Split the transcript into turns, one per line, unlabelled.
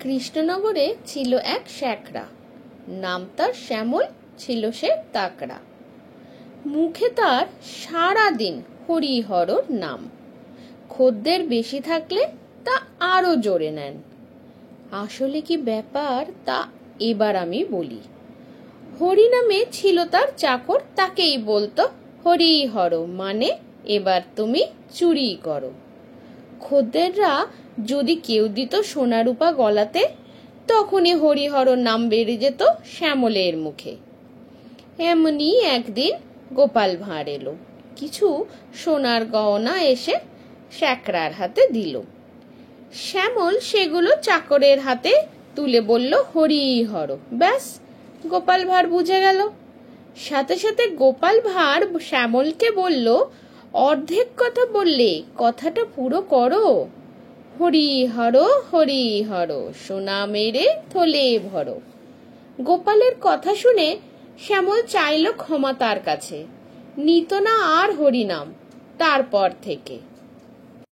কৃষ্ণনগরে ছিল এক শ্যাকরা, নাম তার শ্যামল, ছিল সে তাকড়া। মুখে তার সারাদিন হরি হরর নাম, খদ্দের বেশি থাকলে তা আরো জোরে নেন। আসলে কি ব্যাপার তা এবার আমি বলি। হরি নামে ছিল তার চাকর, তাকেই বলতো হরি হর, মানে এবার তুমি চুরি করো। খদ্দেররা যদি কেউ দিত সোনা রূপা গলাতে, তখনই হরিহর নাম বেড়ে যেত শ্যামলের মুখে। এমনি একদিন গোপাল ভাঁড় এলো, কিছু সোনার গয়না এসে শ্যাকরার হাতে দিল। শ্যামল সেগুলো চাকরের হাতে তুলে বলল হরিহর। ব্যাস, গোপাল ভাঁড় বুঝে গেল। সাথে সাথে গোপাল ভাঁড় শ্যামলকে বলল, অর্ধেক কথা বললে কথাটা পুরো করো। হরিহর হরিহর, সোনা মেরে থলে ভরো। গোপালের কথা শুনে শ্যামল চাইল ক্ষমা তার কাছে, নিত না আর হরিনাম তারপর থেকে।